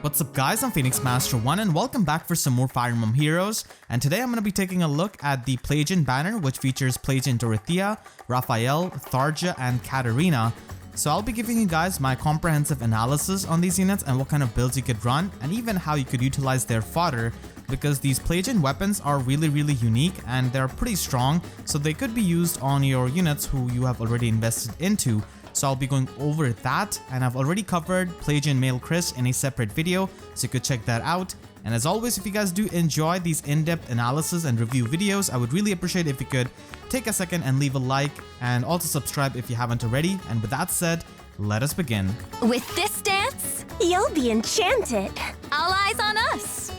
What's up guys, I'm Phoenix Master 1 and welcome back for some more Fire Emblem Heroes, and today I'm going to be taking a look at the Plegian banner, which features Plegian Dorothea, Raphael, Tharja and Katarina. So I'll be giving you guys my comprehensive analysis on these units and what kind of builds you could run and even how you could utilize their fodder, because these Plegian weapons are really unique and they're pretty strong, so they could be used on your units who you have already invested into. So I'll be going over that, and I've already covered Plegian Male Chris in a separate video, so you could check that out. And as always, if you guys do enjoy these in-depth analysis and review videos, I would really appreciate if you could take a second and leave a like and also subscribe if you haven't already. And with that said, let us begin. With this dance, you'll be enchanted. All eyes on us.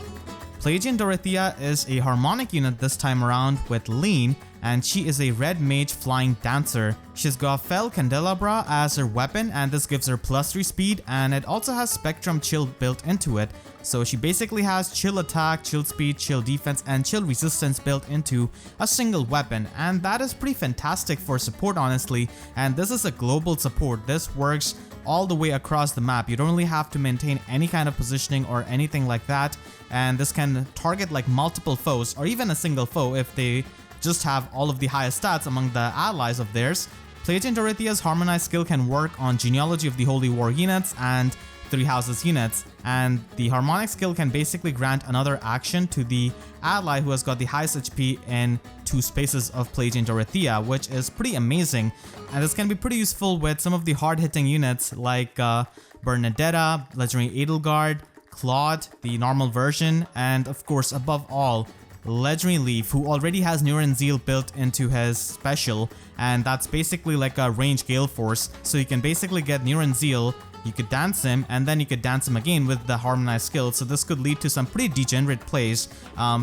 Plegian Dorothea is a harmonic unit this time around with lean, and she is a red mage flying dancer. She's got Fel Candelabra as her weapon, and this gives her +3 speed, and it also has Spectrum Chill built into it. So she basically has chill attack, chill speed, chill defense and chill resistance built into a single weapon, and that is pretty fantastic for support honestly. And this is a global support. This works all the way across the map. You don't really have to maintain any kind of positioning or anything like that, and this can target like multiple foes or even a single foe if they just have all of the highest stats among the allies of theirs. Plegian Dorothea's harmonized skill can work on Genealogy of the Holy War units and Three Houses units, and the harmonic skill can basically grant another action to the ally who has got the highest HP in 2 spaces of Plegian Dorothea, which is pretty amazing. And this can be pretty useful with some of the hard-hitting units like Bernadetta, Legendary Edelgard, Claude, the normal version, and of course above all, Legendary Leaf, who already has Neuron Zeal built into his special, and that's basically like a range Gale Force, so you can basically get Neuron Zeal, you could dance him, and then you could dance him again with the harmonized skill, so this could lead to some pretty degenerate plays.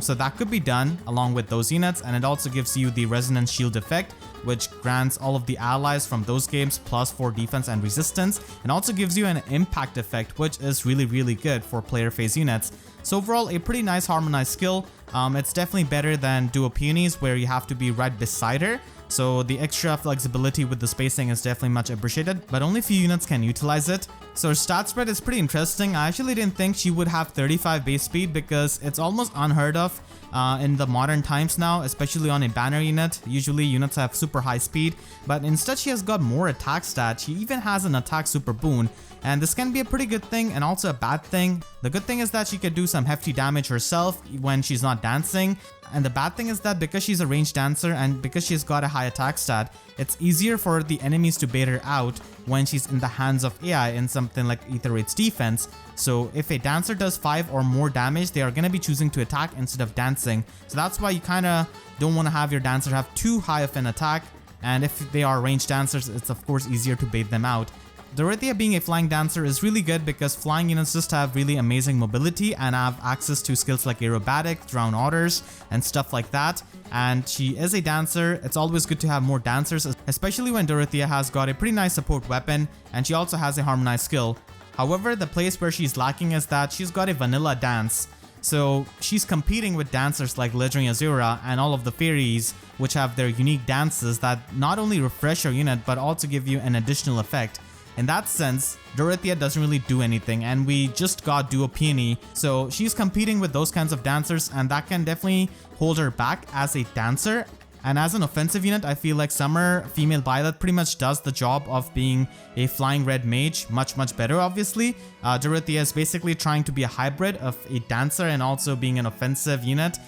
So that could be done along with those units, and it also gives you the Resonance Shield effect, which grants all of the allies from those games +4 defense and resistance, and also gives you an impact effect, which is really good for player phase units. So overall, a pretty nice harmonized skill. It's definitely better than Duo Peonies, where you have to be right beside her. So the extra flexibility with the spacing is definitely much appreciated, but only few units can utilize it. So her stat spread is pretty interesting. I actually didn't think she would have 35 base speed because it's almost unheard of in the modern times now, especially on a banner unit. Usually units have super high speed, but instead she has got more attack stat. She even has an attack super boon, and this can be a pretty good thing and also a bad thing. The good thing is that she could do some hefty damage herself when she's not dancing, and the bad thing is that because she's a ranged dancer and because she's got a high attack stat, it's easier for the enemies to bait her out when she's in the hands of AI in something like Ether Raid's defense. So if a dancer does 5 or more damage, they are going to be choosing to attack instead of dancing. So that's why you kind of don't want to have your dancer have too high of an attack, and if they are ranged dancers, it's of course easier to bait them out. Dorothea being a flying dancer is really good because flying units just have really amazing mobility and have access to skills like aerobatic, drown otters, and stuff like that. And she is a dancer. It's always good to have more dancers, especially when Dorothea has got a pretty nice support weapon and she also has a harmonized skill. However, the place where she's lacking is that she's got a vanilla dance. So she's competing with dancers like Legendary Azura and all of the fairies, which have their unique dances that not only refresh your unit but also give you an additional effect. In that sense, Dorothea doesn't really do anything, and we just got Duo Peony, so she's competing with those kinds of dancers, and that can definitely hold her back as a dancer. And as an offensive unit, I feel like Summer Female Violet pretty much does the job of being a flying red mage much better obviously. Dorothea is basically trying to be a hybrid of a dancer and also being an offensive unit.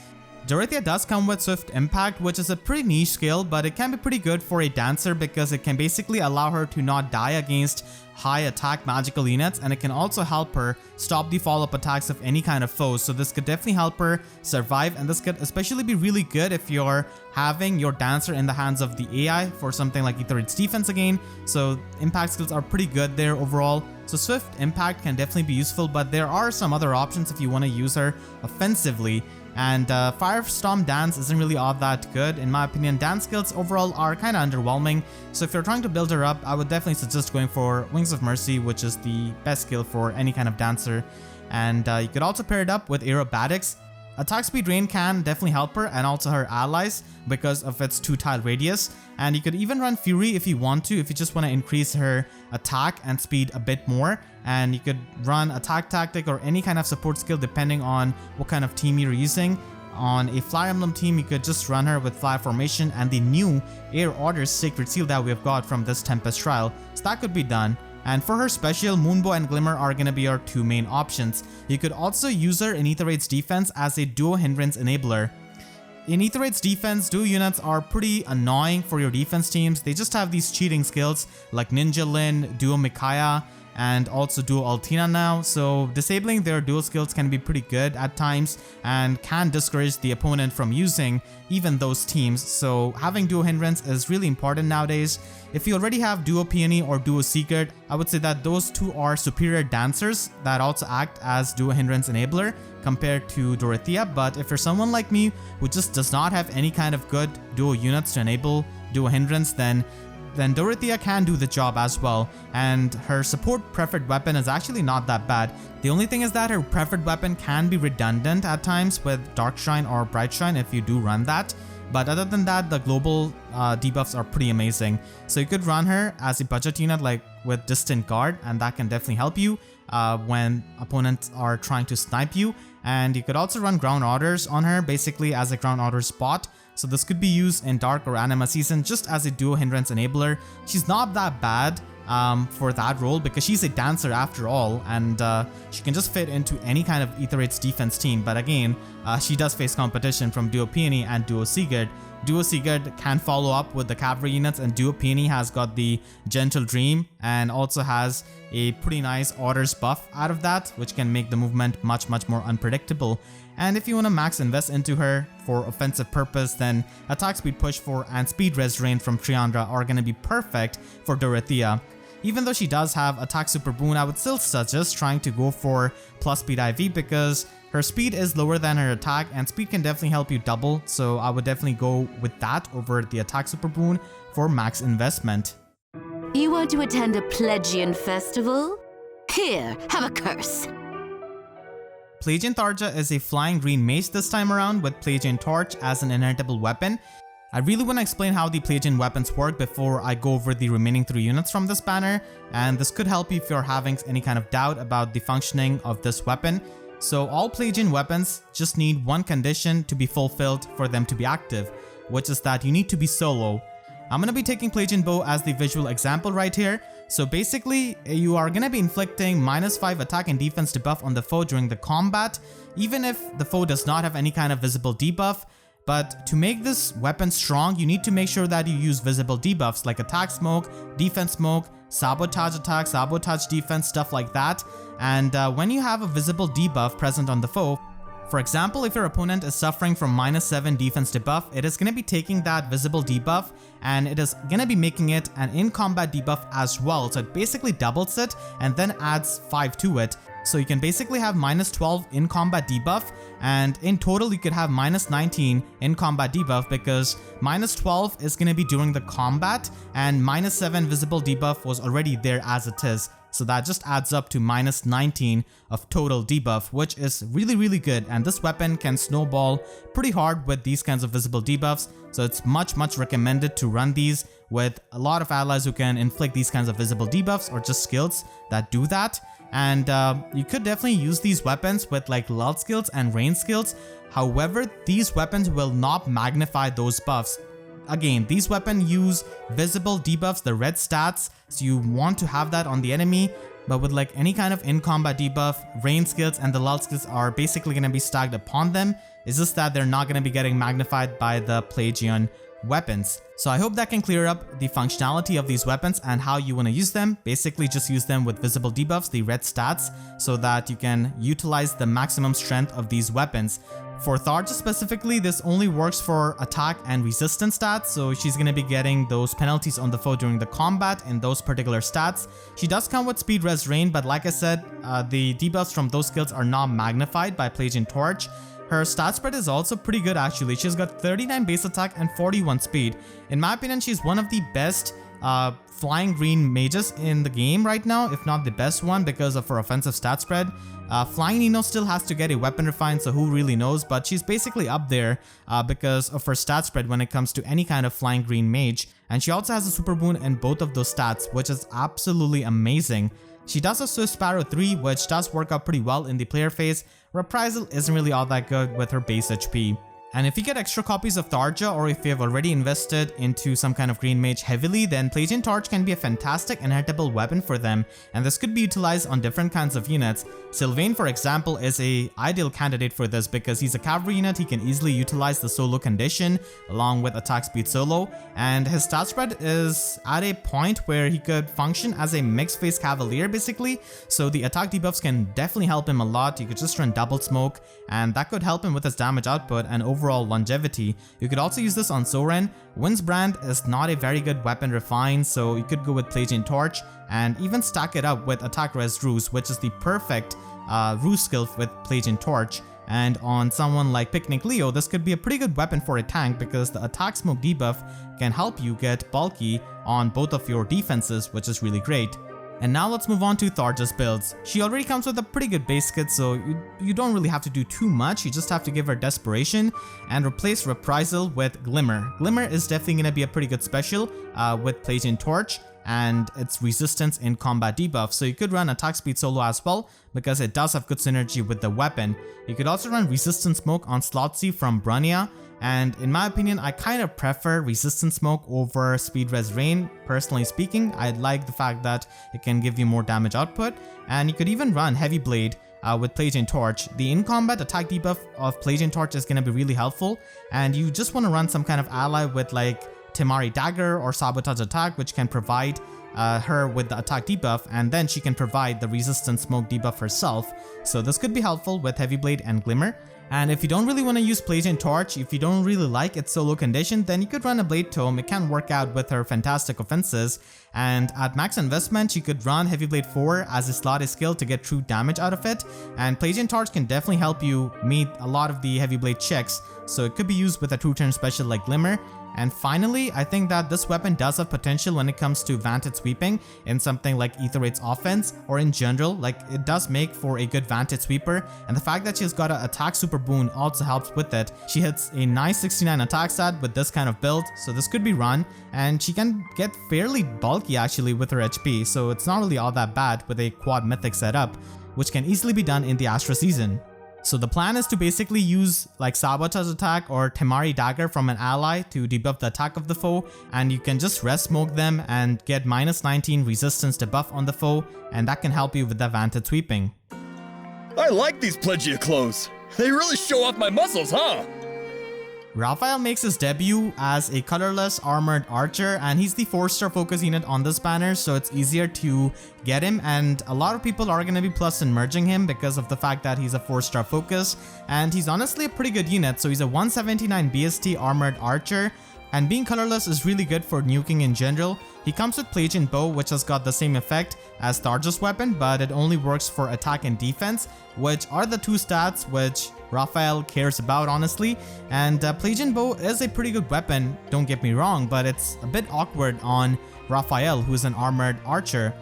Dorothea does come with Swift Impact, which is a pretty niche skill, but it can be pretty good for a dancer because it can basically allow her to not die against high attack magical units, and it can also help her stop the follow-up attacks of any kind of foes. So this could definitely help her survive, and this could especially be really good if you're having your dancer in the hands of the AI for something like Ether Raid's defense again. So impact skills are pretty good there overall. So Swift Impact can definitely be useful, but there are some other options if you want to use her offensively. And Firestorm Dance isn't really all that good. In my opinion, dance skills overall are kind of underwhelming. So if you're trying to build her up, I would definitely suggest going for Wings of Mercy, which is the best skill for any kind of dancer. And you could also pair it up with aerobatics. Attack speed rain can definitely help her and also her allies because of its 2-tile radius. And you could even run Fury if you want to, if you just want to increase her attack and speed a bit more. And you could run Attack Tactic or any kind of support skill depending on what kind of team you're using. On a Fire Emblem team, you could just run her with Fire Formation and the new Air Order's Sacred Seal that we've got from this Tempest Trial. So that could be done. And for her special, Moonbow and Glimmer are gonna be our 2 main options. You could also use her in Aether-Raid's defense as a duo hindrance enabler. In Aether-Raid's defense, duo units are pretty annoying for your defense teams. They just have these cheating skills like Ninja Lin, Duo Micaiah, and also Duo Altina now, so disabling their dual skills can be pretty good at times and can discourage the opponent from using even those teams, so having Duo Hindrance is really important nowadays. If you already have Duo Peony or Duo Secret, I would say that those two are superior dancers that also act as Duo Hindrance enabler compared to Dorothea, but if you're someone like me who just does not have any kind of good duo units to enable Duo Hindrance, then Dorothea can do the job as well, and her support preferred weapon is actually not that bad. The only thing is that her preferred weapon can be redundant at times with Dark Shrine or Bright Shrine if you do run that, but other than that, the global debuffs are pretty amazing. So you could run her as a budget unit like with Distant Guard, and that can definitely help you when opponents are trying to snipe you. And you could also run Ground Orders on her basically as a Ground Order spot. So this could be used in Dark or Anima Season just as a duo hindrance enabler. She's not that bad for that role because she's a dancer after all, and she can just fit into any kind of Aether-Raid's defense team. But again, she does face competition from Duo Peony and Duo Sigurd. Duo Sigurd can follow up with the cavalry units, and Duo Peony has got the Gentle Dream and also has a pretty nice orders buff out of that, which can make the movement much more unpredictable. And if you want to max invest into her for offensive purpose, then Attack Speed Push 4 and Speed Res Drain from Thrarja are going to be perfect for Dorothea. Even though she does have Attack Super Boon, I would still suggest trying to go for plus speed IV because her speed is lower than her attack, and speed can definitely help you double, so I would definitely go with that over the Attack Super Boon for max investment. You want to attend a Plegian festival? Here, have a curse. Plegian Tharja is a flying green mage this time around with Plegian Torch as an inheritable weapon. I really want to explain how the Plegian weapons work before I go over the remaining 3 units from this banner, and this could help you if you're having any kind of doubt about the functioning of this weapon. So all Plegian weapons just need one condition to be fulfilled for them to be active, which is that you need to be solo. I'm going to be taking Plegian Bow as the visual example right here. So basically, you are going to be inflicting -5 attack and defense debuff on the foe during the combat, even if the foe does not have any kind of visible debuff. But to make this weapon strong, you need to make sure that you use visible debuffs like attack smoke, defense smoke, sabotage attack, sabotage defense, stuff like that. And when you have a visible debuff present on the foe, for example, if your opponent is suffering from -7 defense debuff, it is going to be taking that visible debuff and it is going to be making it an in-combat debuff as well. So it basically doubles it and then adds 5 to it. So you can basically have -12 in combat debuff, and in total you could have -19 in combat debuff because -12 is going to be during the combat and -7 visible debuff was already there as it is. So that just adds up to -19 of total debuff, which is really good, and this weapon can snowball pretty hard with these kinds of visible debuffs. So it's much recommended to run these with a lot of allies who can inflict these kinds of visible debuffs or just skills that do that. And you could definitely use these weapons with like lull skills and range skills. However, these weapons will not magnify those buffs. Again, these weapons use visible debuffs, the red stats, so you want to have that on the enemy. But with like any kind of in-combat debuff, range skills and the lull skills are basically going to be stacked upon them. It's just that they're not going to be getting magnified by the Plegian weapons. So I hope that can clear up the functionality of these weapons and how you want to use them. Basically just use them with visible debuffs, the red stats, so that you can utilize the maximum strength of these weapons. For Tharja specifically, this only works for attack and resistance stats, so she's going to be getting those penalties on the foe during the combat in those particular stats. She does come with speed res rain, but like I said, the debuffs from those skills are not magnified by Plegian Torch. Her stat spread is also pretty good actually. She's got 39 base attack and 41 speed. In my opinion, she's one of the best flying green mages in the game right now, if not the best one because of her offensive stat spread. Flying Nino still has to get a weapon refined, so who really knows, but she's basically up there because of her stat spread when it comes to any kind of flying green mage. And she also has a super boon in both of those stats, which is absolutely amazing. She does have Swift Sparrow 3, which does work out pretty well in the player phase. Reprisal isn't really all that good with her base HP. And if you get extra copies of Tharja, or if you have already invested into some kind of green mage heavily, then Plegian Torch can be a fantastic inheritable weapon for them, and this could be utilized on different kinds of units. Sylvain, for example, is an ideal candidate for this because he's a cavalry unit. He can easily utilize the solo condition along with attack speed solo, and his stat spread is at a point where he could function as a mixed phase cavalier basically, so the attack debuffs can definitely help him a lot. You could just run double smoke, and that could help him with his damage output and overall longevity. You could also use this on Soren. Windsbrand is not a very good weapon refined, so you could go with Plegian Torch and even stack it up with Attack Res Ruse, which is the perfect ruse skill with Plegian Torch. And on someone like Picnic Leo, this could be a pretty good weapon for a tank because the attack smoke debuff can help you get bulky on both of your defenses, which is really great. And now let's move on to Tharja's builds. She already comes with a pretty good base kit, so you don't really have to do too much. You just have to give her Desperation and replace Reprisal with Glimmer. Glimmer is definitely going to be a pretty good special with Plegian Torch and its resistance in combat debuff. So you could run attack speed solo as well because it does have good synergy with the weapon. You could also run Resistance Smoke on Slotsy from Brunia. And in my opinion, I kind of prefer Resistance Smoke over Speed Res Rain. Personally speaking, I like the fact that it can give you more damage output. And you could even run Heavy Blade with Plegian Torch. The in-combat attack debuff of Plegian Torch is going to be really helpful. And you just want to run some kind of ally with like Temari Dagger or Sabotage Attack, which can provide her with the attack debuff, and then she can provide the Resistance Smoke debuff herself. So this could be helpful with Heavy Blade and Glimmer. And if you don't really want to use Plegian Torch, if you don't really like its solo condition, then you could run a Blade Tome. It can work out with her fantastic offenses. And at max investment, you could run Heavy Blade 4 as a slotted skill to get true damage out of it. And Plegian Torch can definitely help you meet a lot of the Heavy Blade checks, so it could be used with a true turn special like Glimmer. And finally, I think that this weapon does have potential when it comes to Vantage Sweeping in something like Aether-Raid's offense, or in general, like it does make for a good Vantage Sweeper, and the fact that she's got an attack super boon also helps with it. She hits a nice 69 attack stat with this kind of build, so this could be run, and she can get fairly bulky actually with her HP, so it's not really all that bad with a quad mythic setup, which can easily be done in the Astra season. So the plan is to basically use like Sabotage Attack or Temari Dagger from an ally to debuff the attack of the foe, and you can just rest smoke them and get -19 resistance debuff on the foe, and that can help you with the Vantage Sweeping. I like these Plegia clothes. They really show off my muscles, huh? Raphael makes his debut as a colorless armored archer, and he's the 4-star focus unit on this banner, so it's easier to get him, and a lot of people are going to be plus in merging him because of the fact that he's a 4-star focus, and he's honestly a pretty good unit. So he's a 179 BST armored archer, and being colorless is really good for nuking in general. He comes with Plegian Bow, which has got the same effect as Tharja's weapon, but it only works for attack and defense, which are the two stats which Raphael cares about, honestly. And Plegian Bow is a pretty good weapon, don't get me wrong, but it's a bit awkward on Raphael, who's an armored archer.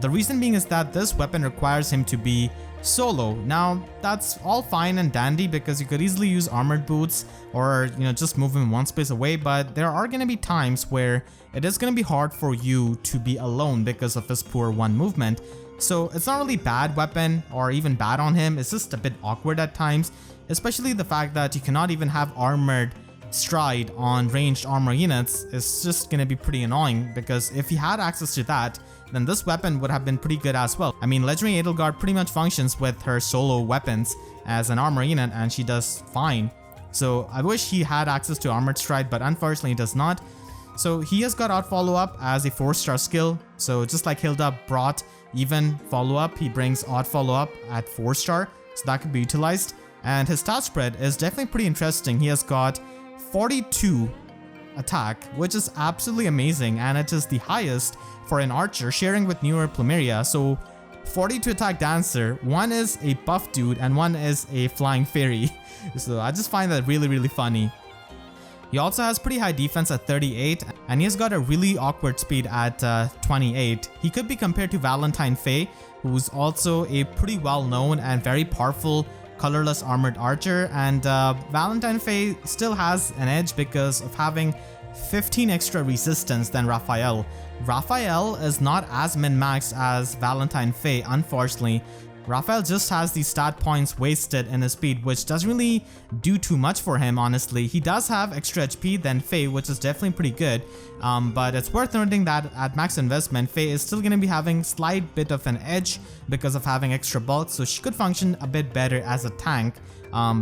The reason being is that this weapon requires him to be solo. Now, that's all fine and dandy because you could easily use armored boots or, just move him one space away, but there are going to be times where it is going to be hard for you to be alone because of his poor one movement. So it's not really bad weapon or even bad on him, it's just a bit awkward at times, especially the fact that you cannot even have armored stride on ranged armor units. Is just going to be pretty annoying because if he had access to that, then this weapon would have been pretty good as well. I mean, Legendary Edelgard pretty much functions with her solo weapons as an armor unit, and she does fine. So I wish he had access to Armored Stride, but unfortunately he does not. So he has got Out Follow Up as a 4-star skill. So just like Hilda brought Even Follow Up, he brings Odd Follow Up at 4-star. So that could be utilized. And his stat spread is definitely pretty interesting. He has got 42 attack, which is absolutely amazing, and it is the highest for an archer, sharing with newer Plumeria. So 42 attack dancer, one is a buff dude and one is a flying fairy. So I just find that really, really funny. He also has pretty high defense at 38, and he has got a really awkward speed at 28. He could be compared to Valentine Faye, who's also a pretty well-known and very powerful colorless armored archer, and Valentine Faye still has an edge because of having 15 extra resistance than Raphael. Raphael is not as min-maxed as Valentine Faye, unfortunately. Raphael just has these stat points wasted in his speed, which doesn't really do too much for him, honestly. He does have extra HP than Faye, which is definitely pretty good, but it's worth noting that at max investment, Faye is still going to be having slight bit of an edge because of having extra bulk, so she could function a bit better as a tank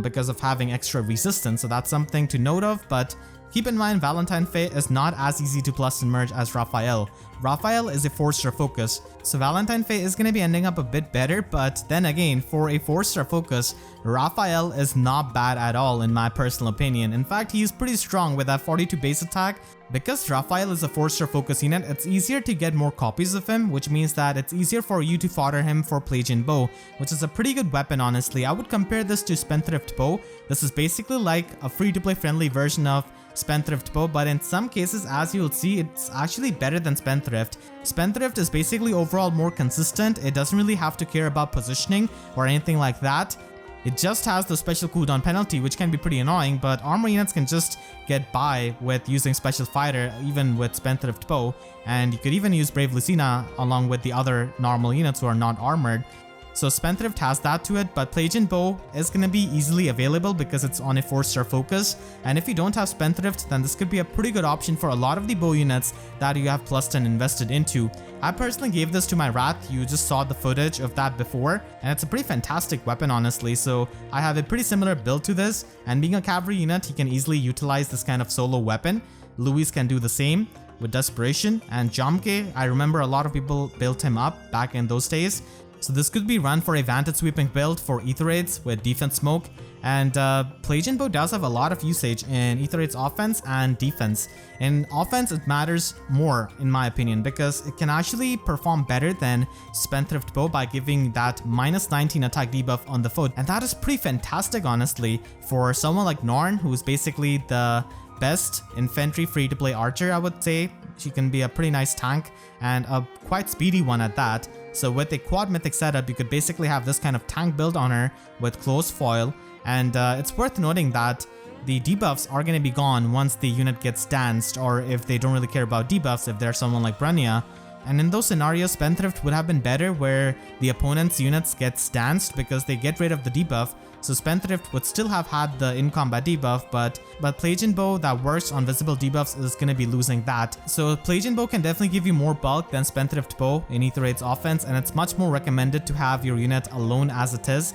because of having extra resistance, so that's something to note of. But keep in mind, Valentine Faye is not as easy to plus and merge as Raphael. Raphael is a 4-star focus, so Valentine Faye is going to be ending up a bit better, but then again, for a 4-star focus, Raphael is not bad at all in my personal opinion. In fact, he is pretty strong with that 42 base attack. Because Raphael is a 4-star focus unit, it's easier to get more copies of him, which means that it's easier for you to fodder him for Plegian Bow, which is a pretty good weapon, honestly. I would compare this to Spendthrift Bow. This is basically like a free-to-play friendly version of Spendthrift Bow, but in some cases, as you'll see, it's actually better than Spendthrift. Spendthrift is basically overall more consistent. It doesn't really have to care about positioning or anything like that. It just has the special cooldown penalty, which can be pretty annoying, but armor units can just get by with using special fighter, even with Spendthrift Bow, and you could even use Brave Lucina along with the other normal units who are not armored. So Spendthrift has that to it, but Plegian Bow is going to be easily available because it's on a 4-star focus, and if you don't have Spendthrift, then this could be a pretty good option for a lot of the bow units that you have plus 10 invested into. I personally gave this to my Wrath. You just saw the footage of that before, and it's a pretty fantastic weapon, honestly. So I have a pretty similar build to this, and being a cavalry unit, he can easily utilize this kind of solo weapon. Luis can do the same with Desperation, and Jomke, I remember a lot of people built him up back in those days. So this could be run for a Vantage Sweeping build for Ether Raids with defense smoke, and Plegian Bow does have a lot of usage in Ether Raids offense and defense. In offense, it matters more in my opinion because it can actually perform better than Spendthrift Bow by giving that minus 19 attack debuff on the foe, and that is pretty fantastic, honestly, for someone like Norn, who's basically the best infantry free-to-play archer, I would say. She can be a pretty nice tank and a quite speedy one at that. So with a quad mythic setup, you could basically have this kind of tank build on her with close foil, and it's worth noting that the debuffs are going to be gone once the unit gets danced, or if they don't really care about debuffs, if there's someone like Branya. And in those scenarios, Spendthrift would have been better where the opponent's units gets danced because they get rid of the debuff. So Spendthrift would still have had the in-combat debuff, but Plegian Bow that works on visible debuffs is going to be losing that. So Plegian Bow can definitely give you more bulk than Spendthrift Bow in Ether Raid's offense, and it's much more recommended to have your unit alone as it is,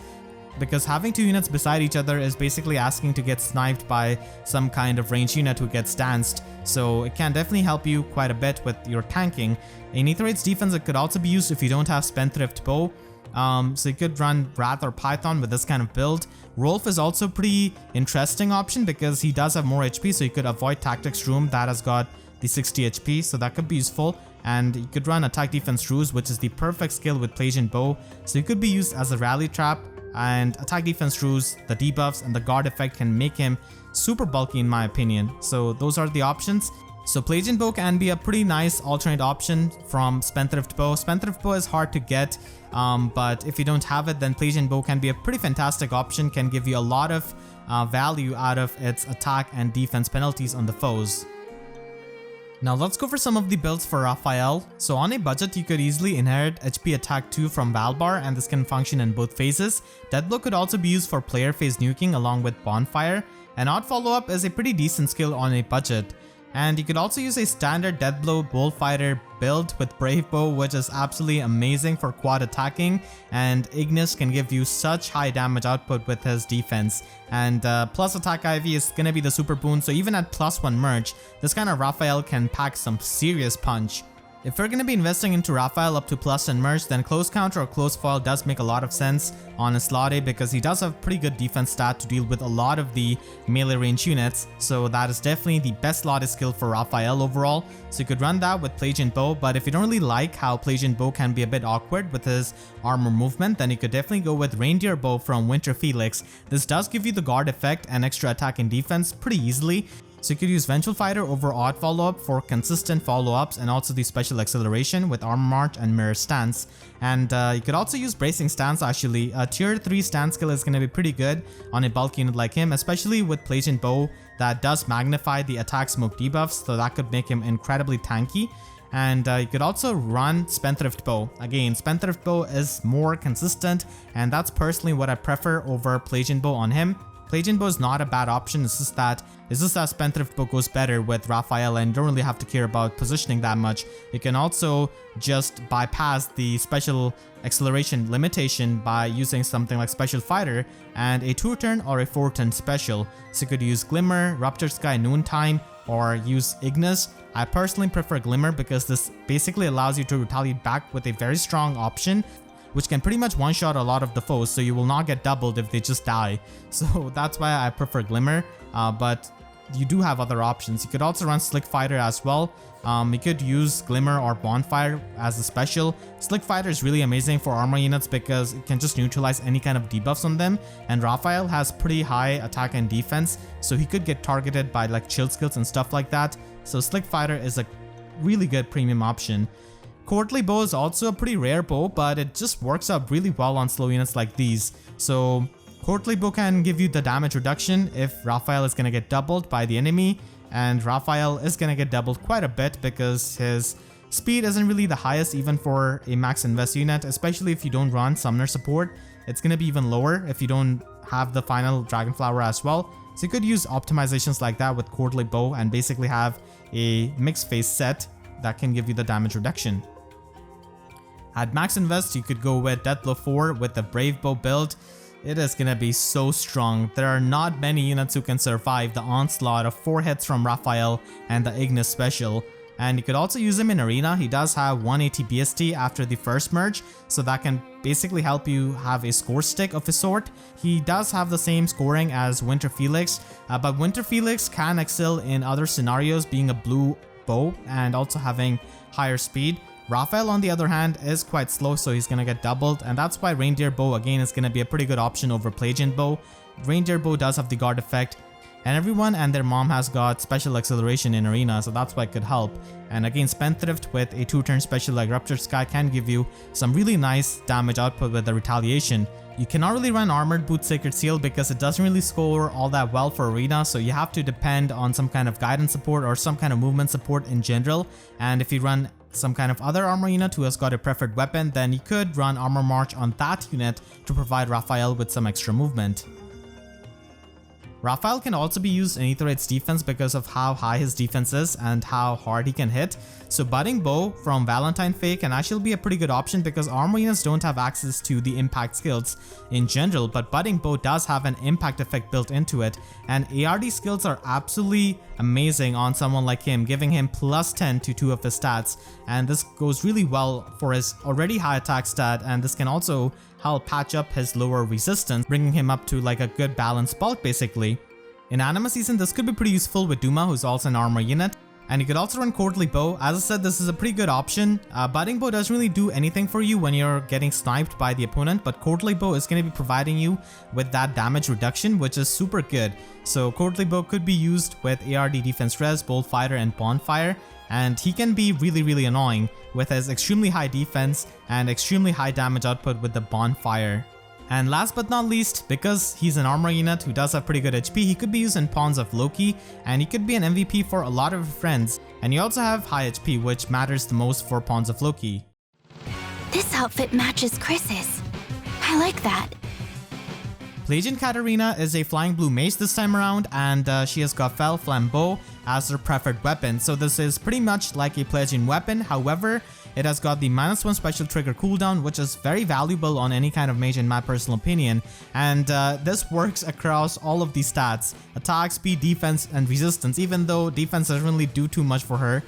because having two units beside each other is basically asking to get sniped by some kind of ranged unit who gets danced. So it can definitely help you quite a bit with your tanking. In Ether Raid's defense, it could also be used if you don't have Spendthrift Bow. So you could run Wrath or Python with this kind of build. Rolf is also a pretty interesting option because he does have more HP, so you could avoid Tactics Room that has got the 60 HP, so that could be useful. And you could run Attack Defense Ruse, which is the perfect skill with Plegian Bow, so it could be used as a rally trap. And Attack Defense Ruse, the debuffs and the guard effect can make him super bulky in my opinion. So those are the options. So Plegian Bow can be a pretty nice alternate option from Spendthrift Bow. Spendthrift Bow is hard to get, but if you don't have it, then Plegian Bow can be a pretty fantastic option, can give you a lot of value out of its attack and defense penalties on the foes. Now let's go for some of the builds for Raphael. So on a budget, you could easily inherit HP Attack 2 from Valbar, and this can function in both phases. Deathblow could also be used for player phase nuking along with Bonfire, and Odd Follow-Up is a pretty decent skill on a budget. And you could also use a standard Deathblow Bullfighter build with Brave Bow, which is absolutely amazing for quad attacking, and Ignis can give you such high damage output with his defense. And plus attack IV is gonna be the super boon, so even at +1 merge, this kind of Raphael can pack some serious punch. If we're going to be investing into Raphael up to plus and merge, then close counter or close foil does make a lot of sense on Slade because he does have pretty good defense stat to deal with a lot of the melee range units, so that is definitely the best Slade skill for Raphael overall. So you could run that with Plegian Bow, but if you don't really like how Plegian Bow can be a bit awkward with his armor movement, then you could definitely go with Reindeer Bow from Winter Felix. This does give you the guard effect and extra attack and defense pretty easily. So you could use Vengeful Fighter over Odd Follow-Up for consistent follow-ups, and also the special acceleration with Armor March and Mirror Stance. And you could also use Bracing Stance actually. A tier 3 stance skill is going to be pretty good on a bulk unit like him, especially with Plegian Bow that does magnify the attack smoke debuffs, so that could make him incredibly tanky. And you could also run Spendthrift Bow. Again, Spendthrift Bow is more consistent, and that's personally what I prefer over Plegian Bow on him. Plegian Bow is not a bad option, it's just that Spendthrift Bow goes better with Raphael and don't really have to care about positioning that much. You can also just bypass the special acceleration limitation by using something like Special Fighter and a 2-turn or a 4-turn special. So you could use Glimmer, Ruptured Sky, Noontime, or use Ignis. I personally prefer Glimmer because this basically allows you to retaliate back with a very strong option, which can pretty much one-shot a lot of the foes, so you will not get doubled if they just die. So that's why I prefer Glimmer, but you do have other options. You could also run Slick Fighter as well. You could use Glimmer or Bonfire as a special. Slick Fighter is really amazing for armor units because it can just neutralize any kind of debuffs on them, and Raphael has pretty high attack and defense, so he could get targeted by like chill skills and stuff like that. So Slick Fighter is a really good premium option. Courtly Bow is also a pretty rare bow, but it just works out really well on slow units like these. So Courtly Bow can give you the damage reduction if Raphael is going to get doubled by the enemy, and Raphael is going to get doubled quite a bit because his speed isn't really the highest even for a max invest unit, especially if you don't run Summoner support. It's going to be even lower if you don't have the final Dragon Flower as well. So you could use optimizations like that with Courtly Bow and basically have a mixed phase set that can give you the damage reduction. At max invest, you could go with Deathblow 4 with the Brave Bow build. It is gonna be so strong. There are not many units who can survive the onslaught of 4 hits from Raphael and the Ignis special. And you could also use him in Arena. He does have 180 BST after the first merge, so that can basically help you have a score stick of a sort. He does have the same scoring as Winter Felix, but Winter Felix can excel in other scenarios, being a blue bow and also having higher speed. Raphael, on the other hand, is quite slow, so he's gonna get doubled, and that's why Reindeer Bow again is gonna be a pretty good option over Plegian Bow. Reindeer Bow does have the guard effect, and everyone and their mom has got special acceleration in Arena, so that's why it could help. And again, Spendthrift with a 2-turn special like Ruptured Sky can give you some really nice damage output with the retaliation. You cannot really run Armored Boot Sacred Seal because it doesn't really score all that well for Arena, so you have to depend on some kind of guidance support or some kind of movement support in general. And if you run some kind of other armor unit who has got a preferred weapon, then you could run Armor March on that unit to provide Raphael with some extra movement. Raphael can also be used in Aetherite's defense because of how high his defense is and how hard he can hit. So Budding Bow from Valentine Fae can actually be a pretty good option because armor units don't have access to the impact skills in general, but Budding Bow does have an impact effect built into it, and ARD skills are absolutely amazing on someone like him, giving him +10 to 2 of his stats, and this goes really well for his already high attack stat, and this can also help patch up his lower resistance, bringing him up to like a good balanced bulk basically. In Anima Season, this could be pretty useful with Duma, who's also an armor unit. And you could also run Courtly Bow. As I said, this is a pretty good option. Budding Bow doesn't really do anything for you when you're getting sniped by the opponent, but Courtly Bow is going to be providing you with that damage reduction, which is super good. So Courtly Bow could be used with ARD Defense Res, Bolt Fighter, and Bonfire. And he can be really annoying with his extremely high defense and extremely high damage output with the Bonfire. And last but not least, because he's an armor unit who does have pretty good HP, he could be used in Pawns of Loki, and he could be an MVP for a lot of friends. And you also have high HP, which matters the most for Pawns of Loki. This outfit matches Chris's. I like that. Plegian Katarina is a flying blue mage this time around, and she has got Fel Flambeau as her preferred weapon. So this is pretty much like a Plegian weapon, however, it has got the -1 special trigger cooldown, which is very valuable on any kind of mage in my personal opinion, and this works across all of these stats: attack, speed, defense, and resistance. Even though defense doesn't really do too much for her,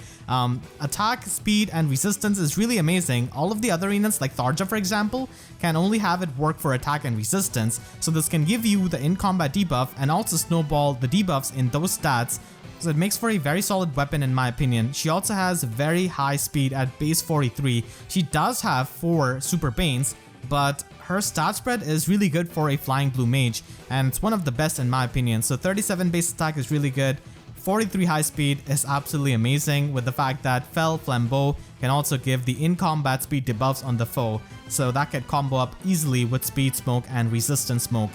attack, speed, and resistance is really amazing. All of the other units like Tharja, for example, can only have it work for attack and resistance, so this can give you the in-combat debuff and also snowball the debuffs in those stats. So it makes for a very solid weapon in my opinion. She also has very high speed at base 43. She does have 4 super banes, but her stat spread is really good for a flying blue mage, and it's one of the best in my opinion. So 37 base attack is really good, 43 high speed is absolutely amazing, with the fact that Fel Flambeau can also give the in-combat speed debuffs on the foe, so that can combo up easily with speed smoke and resistance smoke.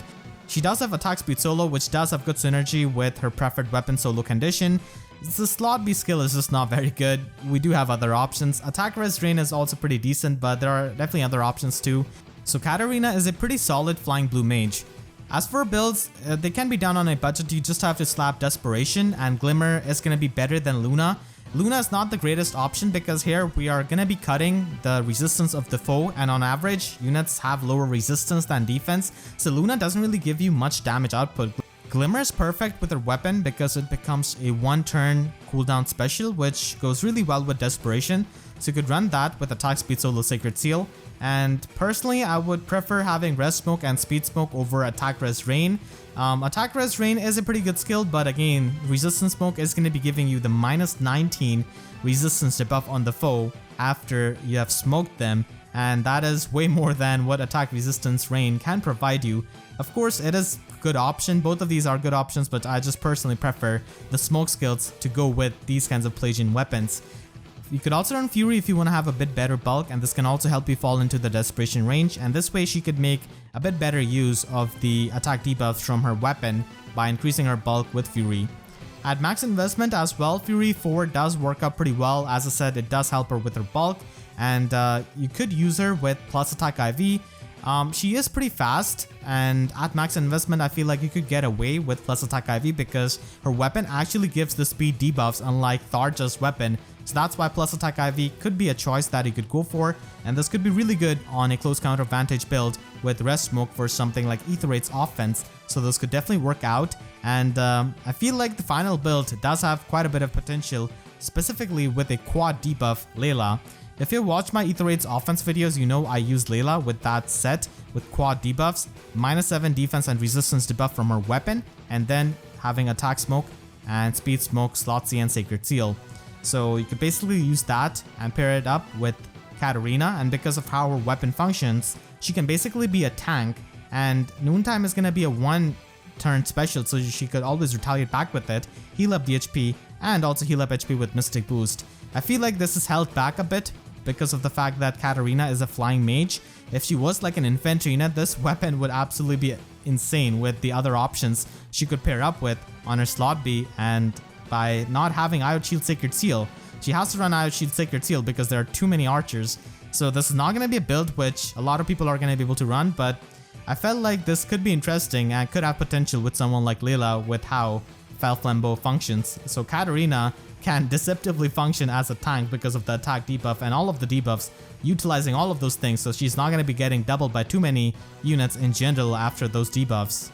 She does have attack speed solo, which does have good synergy with her preferred weapon solo condition. The slot B skill is just not very good. We do have other options. Attack res drain is also pretty decent, but there are definitely other options too. So Katarina is a pretty solid flying blue mage. As for builds, they can be done on a budget. You just have to slap Desperation, and Glimmer is going to be better than Luna. Luna is not the greatest option because here we are going to be cutting the resistance of the foe, and on average, units have lower resistance than defense, so Luna doesn't really give you much damage output. Glimmer is perfect with her weapon because it becomes a one-turn cooldown special, which goes really well with Desperation, so you could run that with attack speed solo Sacred Seal. And personally, I would prefer having Res Smoke and Speed Smoke over Attack Res Rain. Attack Res Rain is a pretty good skill, but again, Resistance Smoke is going to be giving you the -19 resistance debuff on the foe after you have smoked them, and that is way more than what Attack Resistance Rain can provide you. Of course, it is a good option. Both of these are good options, but I just personally prefer the smoke skills to go with these kinds of Plegian weapons. You could also run Fury if you want to have a bit better bulk, and this can also help you fall into the Desperation range, and this way she could make a bit better use of the attack debuffs from her weapon by increasing her bulk with Fury. At max investment as well, Fury 4 does work out pretty well. As I said, it does help her with her bulk, and you could use her with plus attack IV. She is pretty fast, and at max investment I feel like you could get away with plus attack IV because her weapon actually gives the speed debuffs unlike Tharja's weapon, so that's why plus attack IV could be a choice that you could go for, and this could be really good on a close counter vantage build with Res Smoke for something like Aether8's offense, so this could definitely work out. And I feel like the final build does have quite a bit of potential, specifically with a quad debuff Layla. If you watch my Aether8's offense videos, you know I use Layla with that set with quad debuffs, -7 defense and resistance debuff from her weapon, and then having attack smoke and speed smoke, slot C, and Sacred Seal. So you could basically use that and pair it up with Katarina, and because of how her weapon functions, she can basically be a tank, and Noontime is going to be a one-turn special, so she could always retaliate back with it, heal up the HP, and also heal up HP with Mystic Boost. I feel like this is held back a bit because of the fact that Katarina is a flying mage. If she was like an infantry unit, this weapon would absolutely be insane with the other options she could pair up with on her slot B, and by not having Iod Shield Sacred Seal, she has to run Iod Shield Sacred Seal because there are too many archers. So this is not going to be a build which a lot of people are going to be able to run, but I felt like this could be interesting and could have potential with someone like Layla with how Fel Flambeau functions. So Katarina can deceptively function as a tank because of the attack debuff and all of the debuffs, utilizing all of those things, so she's not going to be getting doubled by too many units in general after those debuffs.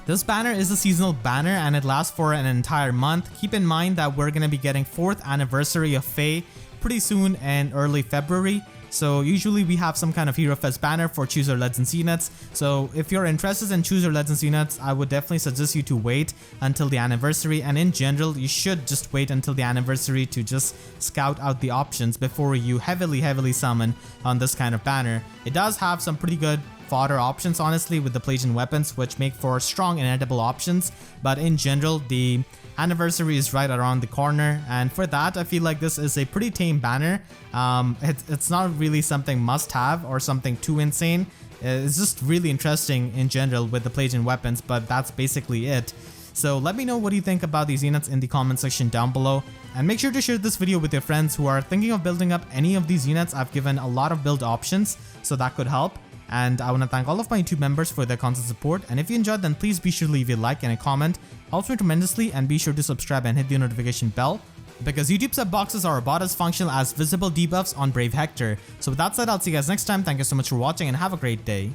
This banner is a seasonal banner and it lasts for an entire month. Keep in mind that we're going to be getting 4th anniversary of Fae pretty soon in early February. So usually we have some kind of Hero Fest banner for Choose Your Legends units. So if you're interested in Choose Your Legends units, I would definitely suggest you to wait until the anniversary, and in general you should just wait until the anniversary to just scout out the options before you heavily summon on this kind of banner. It does have some pretty good fodder options honestly with the Plegian weapons, which make for strong inheritable options, but in general the anniversary is right around the corner, and for that I feel like this is a pretty tame banner. It's not really something must have or something too insane. It's just really interesting in general with the Plegian weapons, but that's basically it. So let me know what you think about these units in the comment section down below, and make sure to share this video with your friends who are thinking of building up any of these units. I've given a lot of build options, so that could help. And I want to thank all of my YouTube members for their constant support, and if you enjoyed, then please be sure to leave a like and a comment. Helps me tremendously, and be sure to subscribe and hit the notification bell, because YouTube sub boxes are about as functional as visible debuffs on Brave Hector. So with that said, I'll see you guys next time. Thank you so much for watching and have a great day.